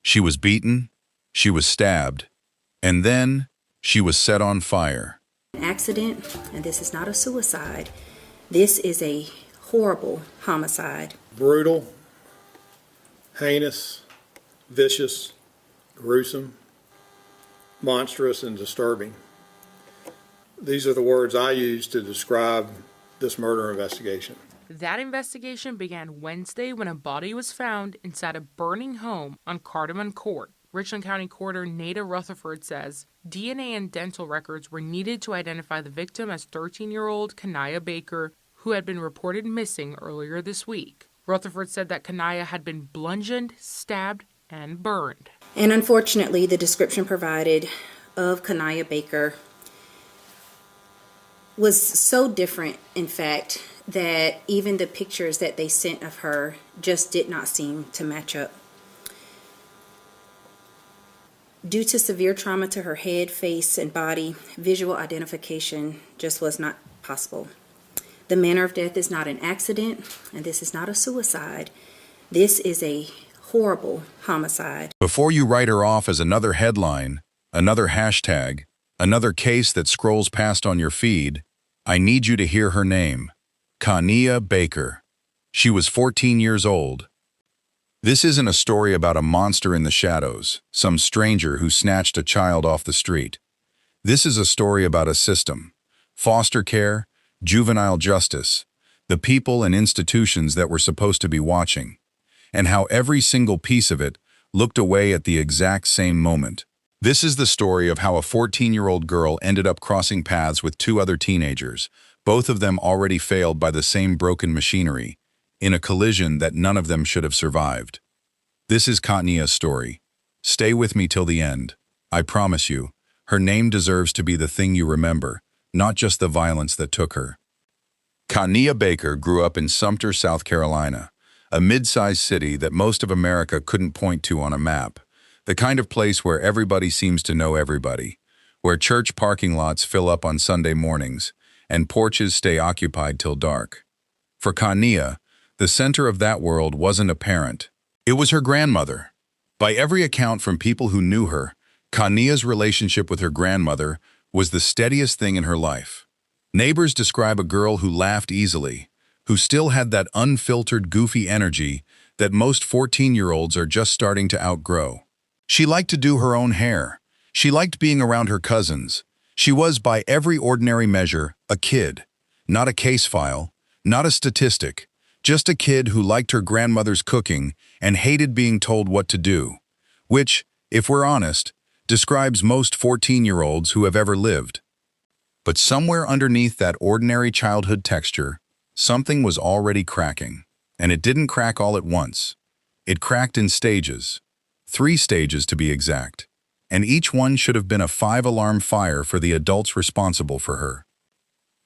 She was beaten, she was stabbed, and then she was set on fire. An accident, and this is not a suicide. This is a horrible homicide. Brutal, heinous, vicious, gruesome, monstrous, and disturbing. These are the words I use to describe this murder investigation. That investigation began Wednesday when a body was found inside a burning home on Cardamom Court. Richland County Coroner Nada Rutherford says DNA and dental records were needed to identify the victim as 13-year-old Niyah Baker, who had been reported missing earlier this week. Rutherford said that Niyah had been bludgeoned, stabbed, and burned. And unfortunately, the description provided of Niyah Baker was so different, in fact, that even the pictures that they sent of her just did not seem to match up. Due to severe trauma to her head, face, and body, visual identification just was not possible. The manner of death is not an accident, and this is not a suicide. This is a horrible homicide. Before you write her off as another headline, another hashtag, another case that scrolls past on your feed, I need you to hear her name, Niyah Baker. She was 14 years old. This isn't a story about a monster in the shadows, some stranger who snatched a child off the street. This is a story about a system, foster care, juvenile justice, the people and institutions that were supposed to be watching, and how every single piece of it looked away at the exact same moment. This is the story of how a 14-year-old girl ended up crossing paths with two other teenagers, both of them already failed by the same broken machinery, in a collision that none of them should have survived. This is Niyah's story. Stay with me till the end. I promise you, her name deserves to be the thing you remember, not just the violence that took her. Niyah Baker grew up in Sumter, South Carolina, a mid-sized city that most of America couldn't point to on a map. The kind of place where everybody seems to know everybody, where church parking lots fill up on Sunday mornings, and porches stay occupied till dark. For Niyah, the center of that world wasn't a parent. It was her grandmother. By every account from people who knew her, Niyah's relationship with her grandmother was the steadiest thing in her life. Neighbors describe a girl who laughed easily, who still had that unfiltered, goofy energy that most 14-year-olds are just starting to outgrow. She liked to do her own hair. She liked being around her cousins. She was, by every ordinary measure, a kid. Not a case file, not a statistic, just a kid who liked her grandmother's cooking and hated being told what to do, which, if we're honest, describes most 14-year-olds who have ever lived. But somewhere underneath that ordinary childhood texture, something was already cracking. And it didn't crack all at once. It cracked in stages. 3 stages to be exact, and each one should have been a 5-alarm fire for the adults responsible for her.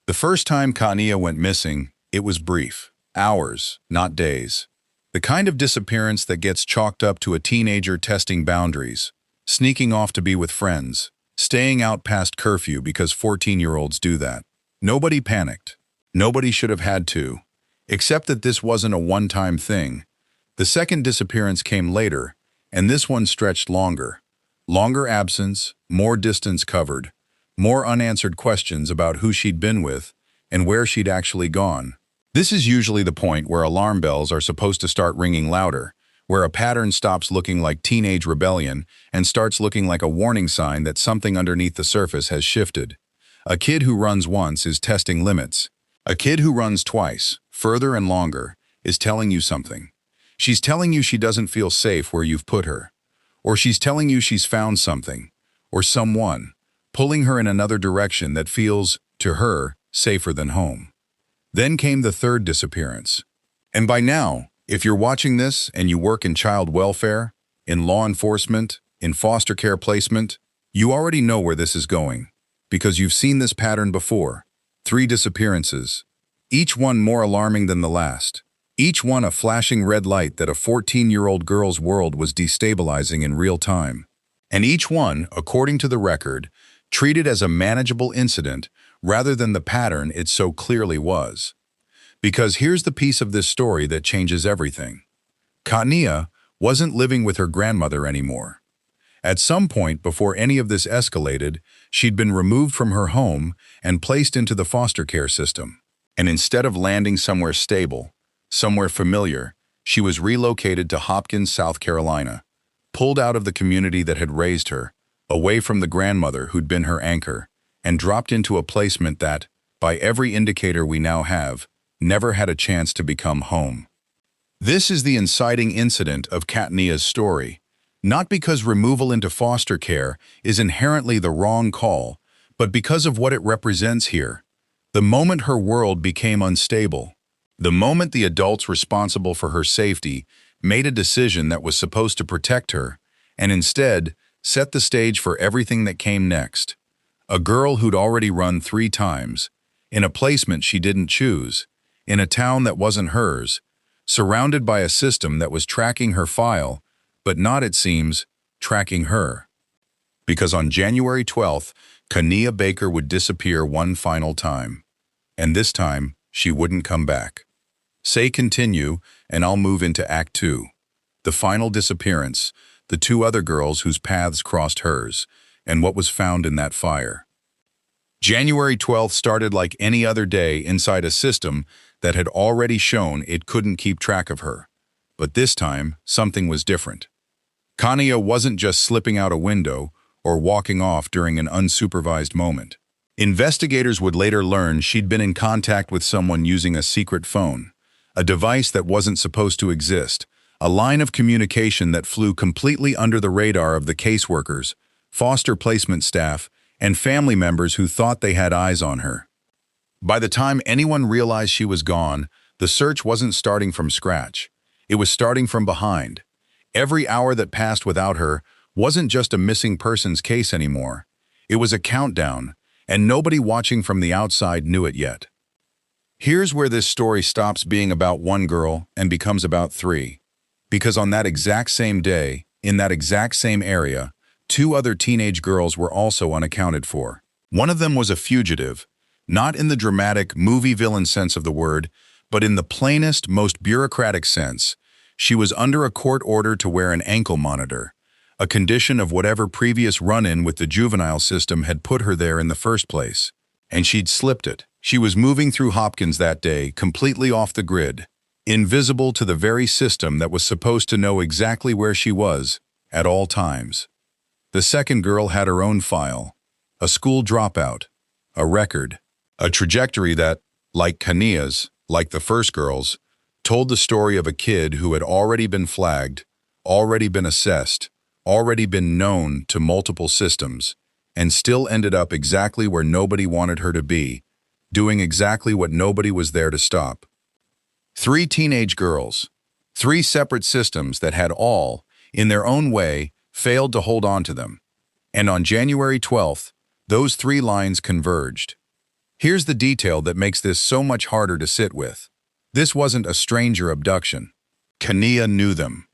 The first time Niyah went missing, it was brief, hours, not days. The kind of disappearance that gets chalked up to a teenager testing boundaries, sneaking off to be with friends, staying out past curfew because 14-year-olds do that. Nobody panicked. Nobody should have had to, except that this wasn't a one-time thing. The second disappearance came later, and this one stretched longer. Longer absence, more distance covered, more unanswered questions about who she'd been with and where she'd actually gone. This is usually the point where alarm bells are supposed to start ringing louder, where a pattern stops looking like teenage rebellion and starts looking like a warning sign that something underneath the surface has shifted. A kid who runs once is testing limits. A kid who runs twice, further and longer, is telling you something. She's telling you she doesn't feel safe where you've put her. Or she's telling you she's found something, or someone, pulling her in another direction that feels, to her, safer than home. Then came the third disappearance. And by now, if you're watching this and you work in child welfare, in law enforcement, in foster care placement, you already know where this is going, because you've seen this pattern before. 3 disappearances, each one more alarming than the last. Each one a flashing red light that a 14-year-old girl's world was destabilizing in real time. And each one, according to the record, treated as a manageable incident rather than the pattern it so clearly was. Because here's the piece of this story that changes everything. Niyah wasn't living with her grandmother anymore. At some point before any of this escalated, she'd been removed from her home and placed into the foster care system. And instead of landing somewhere stable, somewhere familiar, she was relocated to Hopkins, South Carolina, pulled out of the community that had raised her, away from the grandmother who'd been her anchor, and dropped into a placement that, by every indicator we now have, never had a chance to become home. This is the inciting incident of Niyah's story, not because removal into foster care is inherently the wrong call, but because of what it represents here. The moment her world became unstable, the moment the adults responsible for her safety made a decision that was supposed to protect her, and instead set the stage for everything that came next. A girl who'd already run 3 times, in a placement she didn't choose, in a town that wasn't hers, surrounded by a system that was tracking her file, but not, it seems, tracking her. Because on January 12th, Niyah Baker would disappear one final time. And this time, she wouldn't come back. Say continue, and I'll move into Act 2. The final disappearance, the 2 other girls whose paths crossed hers, and what was found in that fire. January 12th started like any other day inside a system that had already shown it couldn't keep track of her. But this time, something was different. Niyah wasn't just slipping out a window or walking off during an unsupervised moment. Investigators would later learn she'd been in contact with someone using a secret phone, a device that wasn't supposed to exist, a line of communication that flew completely under the radar of the caseworkers, foster placement staff, and family members who thought they had eyes on her. By the time anyone realized she was gone, the search wasn't starting from scratch. It was starting from behind. Every hour that passed without her wasn't just a missing persons case anymore. It was a countdown, and nobody watching from the outside knew it yet. Here's where this story stops being about one girl and becomes about 3. Because on that exact same day, in that exact same area, 2 other teenage girls were also unaccounted for. One of them was a fugitive, not in the dramatic movie villain sense of the word, but in the plainest, most bureaucratic sense. She was under a court order to wear an ankle monitor, a condition of whatever previous run-in with the juvenile system had put her there in the first place. And she'd slipped it. She was moving through Hopkins that day, completely off the grid, invisible to the very system that was supposed to know exactly where she was at all times. The second girl had her own file, a school dropout, a record, a trajectory that, like Niyah's, like the first girl's, told the story of a kid who had already been flagged, already been assessed, already been known to multiple systems, and still ended up exactly where nobody wanted her to be, doing exactly what nobody was there to stop. 3 teenage girls, 3 separate systems that had all, in their own way, failed to hold on to them. And on January 12th, those 3 lines converged. Here's the detail that makes this so much harder to sit with. This wasn't a stranger abduction. Niyah knew them.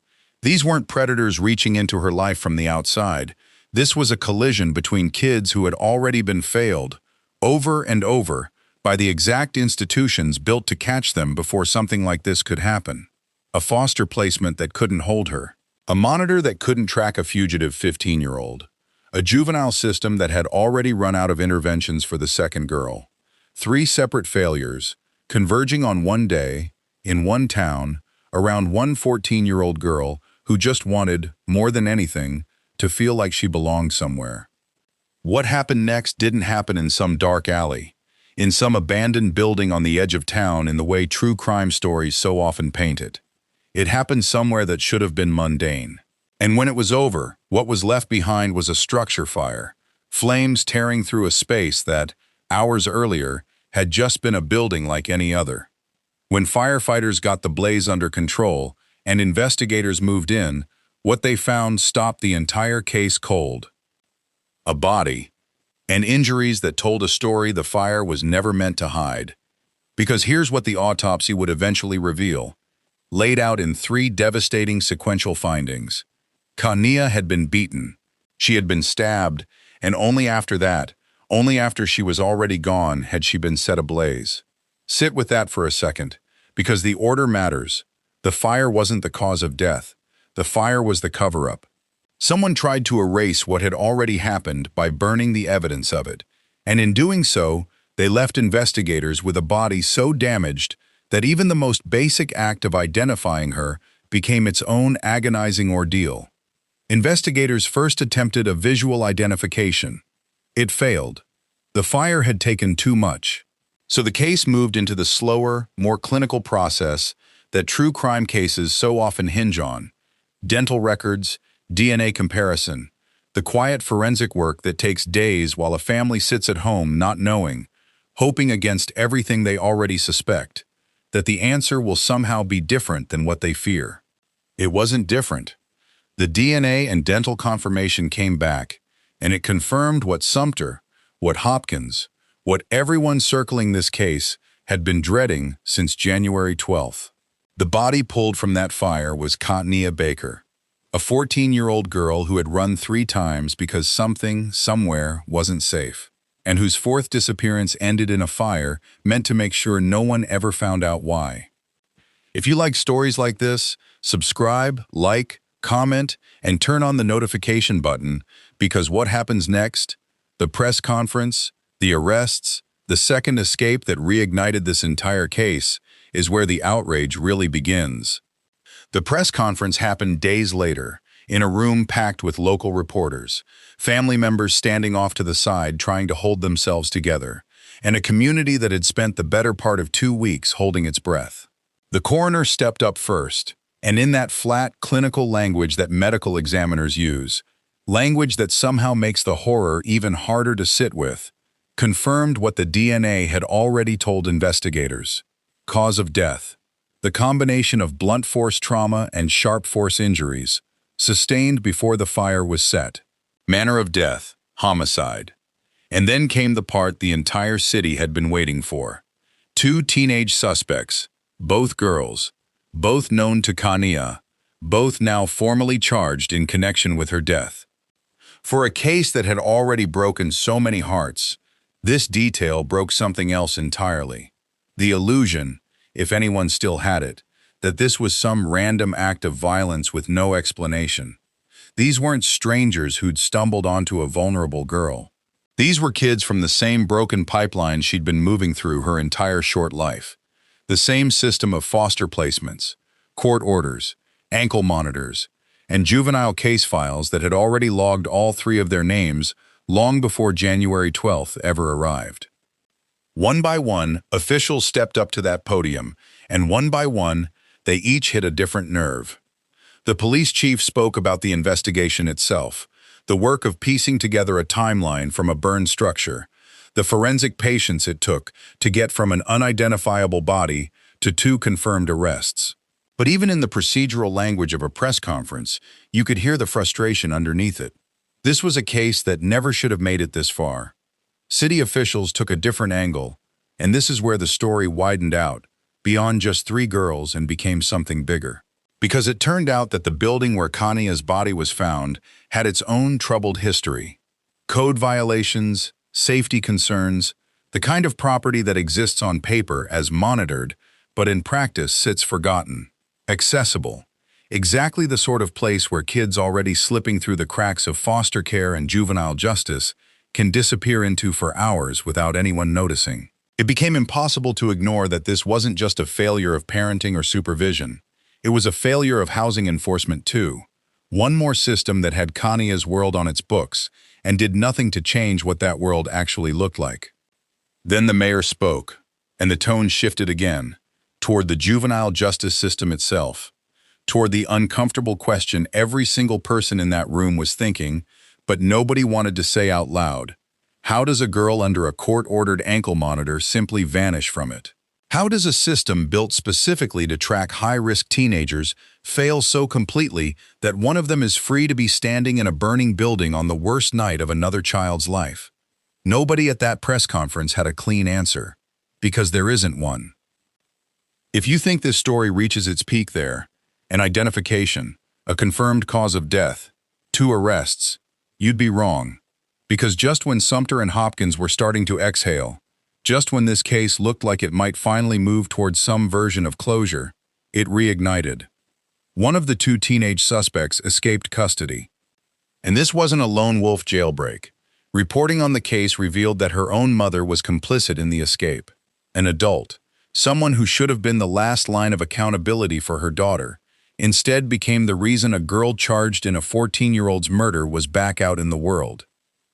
These weren't predators reaching into her life from the outside. This was a collision between kids who had already been failed, over and over, by the exact institutions built to catch them before something like this could happen. A foster placement that couldn't hold her. A monitor that couldn't track a fugitive 15-year-old. A juvenile system that had already run out of interventions for the second girl. 3 separate failures, converging on one day, in one town, around one 14-year-old girl who just wanted, more than anything, to feel like she belonged somewhere. What happened next didn't happen in some dark alley, in some abandoned building on the edge of town in the way true crime stories so often paint it. It happened somewhere that should have been mundane. And when it was over, what was left behind was a structure fire, flames tearing through a space that, hours earlier, had just been a building like any other. When firefighters got the blaze under control and investigators moved in, what they found stopped the entire case cold. A body, and injuries that told a story the fire was never meant to hide. Because here's what the autopsy would eventually reveal, laid out in 3 devastating sequential findings. Niyah had been beaten, she had been stabbed, and only after that, only after she was already gone, had she been set ablaze. Sit with that for a second, because the order matters. The fire wasn't the cause of death. the fire was the cover-up. Someone tried to erase what had already happened by burning the evidence of it, and in doing so, they left investigators with a body so damaged that even the most basic act of identifying her became its own agonizing ordeal. Investigators first attempted a visual identification. It failed. The fire had taken too much. So the case moved into the slower, more clinical process that true crime cases so often hinge on: dental records, DNA comparison, the quiet forensic work that takes days while a family sits at home not knowing, hoping against everything they already suspect, that the answer will somehow be different than what they fear. It wasn't different. The DNA and dental confirmation came back, and it confirmed what Sumter, what Hopkins, what everyone circling this case had been dreading since January 12th. The body pulled from that fire was Niyah Baker, a 14-year-old girl who had run 3 times because something, somewhere, wasn't safe, and whose 4th disappearance ended in a fire meant to make sure no one ever found out why. If you like stories like this, subscribe, like, comment, and turn on the notification button, because what happens next, the press conference, the arrests, the second escape that reignited this entire case, is where the outrage really begins. The press conference happened days later, in a room packed with local reporters, family members standing off to the side trying to hold themselves together, and a community that had spent the better part of 2 weeks holding its breath. The coroner stepped up first, and in that flat, clinical language that medical examiners use, language that somehow makes the horror even harder to sit with, confirmed what the DNA had already told investigators. Cause of death: the combination of blunt force trauma and sharp force injuries, sustained before the fire was set. Manner of death: homicide. And then came the part the entire city had been waiting for. 2 teenage suspects, both girls, both known to Niyah, both now formally charged in connection with her death. For a case that had already broken so many hearts, this detail broke something else entirely. The illusion, if anyone still had it, that this was some random act of violence with no explanation. These weren't strangers who'd stumbled onto a vulnerable girl. These were kids from the same broken pipeline she'd been moving through her entire short life. The same system of foster placements, court orders, ankle monitors, and juvenile case files that had already logged all 3 of their names long before January 12th ever arrived. One by one, officials stepped up to that podium, and one by one, they each hit a different nerve. The police chief spoke about the investigation itself, the work of piecing together a timeline from a burned structure, the forensic patience it took to get from an unidentifiable body to 2 confirmed arrests. But even in the procedural language of a press conference, you could hear the frustration underneath it. This was a case that never should have made it this far. City officials took a different angle, and this is where the story widened out, beyond just 3 girls, and became something bigger. Because it turned out that the building where Niyah's body was found had its own troubled history. Code violations, safety concerns, the kind of property that exists on paper as monitored, but in practice sits forgotten. Accessible. Exactly the sort of place where kids already slipping through the cracks of foster care and juvenile justice can disappear into for hours without anyone noticing. It became impossible to ignore that this wasn't just a failure of parenting or supervision. It was a failure of housing enforcement too. One more system that had Niyah's world on its books and did nothing to change what that world actually looked like. Then the mayor spoke, and the tone shifted again, toward the juvenile justice system itself, toward the uncomfortable question every single person in that room was thinking, but nobody wanted to say out loud. How does a girl under a court-ordered ankle monitor simply vanish from it? How does a system built specifically to track high-risk teenagers fail so completely that one of them is free to be standing in a burning building on the worst night of another child's life? Nobody at that press conference had a clean answer, because there isn't one. If you think this story reaches its peak there, an identification, a confirmed cause of death, 2 arrests, you'd be wrong. Because just when Sumter and Hopkins were starting to exhale, just when this case looked like it might finally move towards some version of closure, it reignited. one of the two teenage suspects escaped custody. And this wasn't a lone wolf jailbreak. Reporting on the case revealed that her own mother was complicit in the escape. An adult, someone who should have been the last line of accountability for her daughter, instead became the reason a girl charged in a 14-year-old's murder was back out in the world.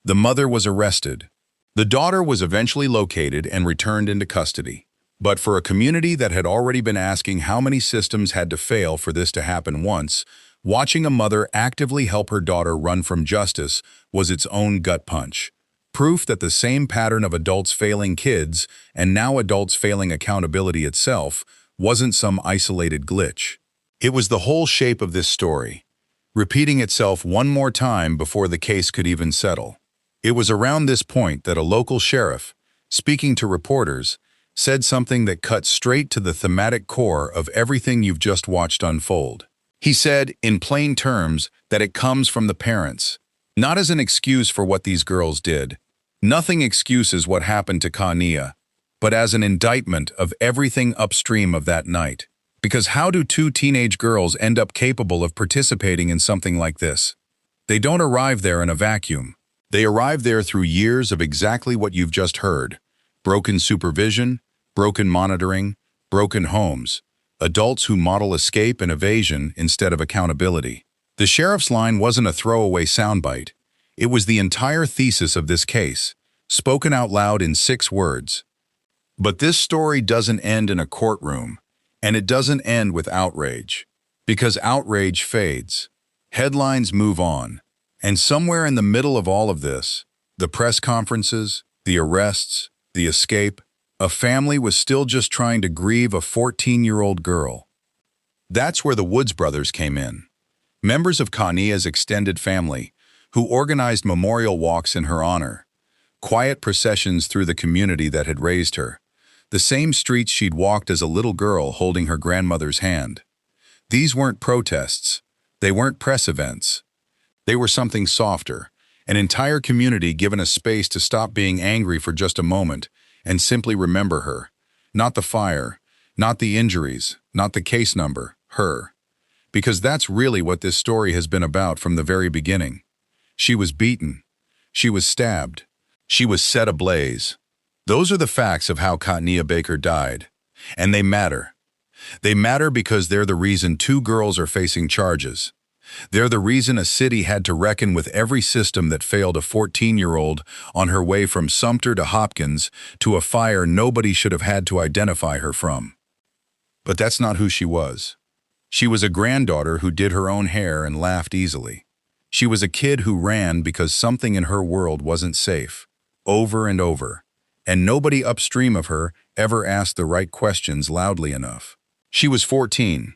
The mother was arrested. The daughter was eventually located and returned into custody. But for a community that had already been asking how many systems had to fail for this to happen once, watching a mother actively help her daughter run from justice was its own gut punch. Proof that the same pattern of adults failing kids, and now adults failing accountability itself, wasn't some isolated glitch. It was the whole shape of this story, repeating itself one more time before the case could even settle. It was around this point that a local sheriff, speaking to reporters, said something that cut straight to the thematic core of everything you've just watched unfold. He said, in plain terms, that it comes from the parents, not as an excuse for what these girls did. Nothing excuses what happened to Niyah, but as an indictment of everything upstream of that night. Because how do two teenage girls end up capable of participating in something like this? They don't arrive there in a vacuum. They arrive there through years of exactly what you've just heard. Broken supervision, broken monitoring, broken homes. Adults who model escape and evasion instead of accountability. The sheriff's line wasn't a throwaway soundbite. It was the entire thesis of this case, spoken out loud in 6 words. But this story doesn't end in a courtroom, and it doesn't end with outrage. Because outrage fades. Headlines move on. And somewhere in the middle of all of this, the press conferences, the arrests, the escape, a family was still just trying to grieve a 14-year-old girl. That's where the Woods brothers came in. Members of Niyah's extended family, who organized memorial walks in her honor, quiet processions through the community that had raised her, the same streets she'd walked as a little girl holding her grandmother's hand. These weren't protests. They weren't press events. They were something softer, an entire community given a space to stop being angry for just a moment and simply remember her. Not the fire, not the injuries, not the case number, her. Because that's really what this story has been about from the very beginning. She was beaten. She was stabbed. She was set ablaze. Those are the facts of how Niyah Baker died. And they matter. They matter because they're the reason 2 girls are facing charges. They're the reason a city had to reckon with every system that failed a 14-year-old on her way from Sumter to Hopkins to a fire nobody should have had to identify her from. But that's not who she was. She was a granddaughter who did her own hair and laughed easily. She was a kid who ran because something in her world wasn't safe, over and over, and nobody upstream of her ever asked the right questions loudly enough. She was 14.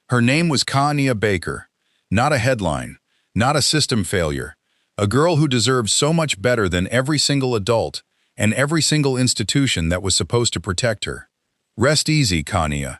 Her name was Niyah Baker. Not a headline, not a system failure, a girl who deserved so much better than every single adult and every single institution that was supposed to protect her. Rest easy, Niyah.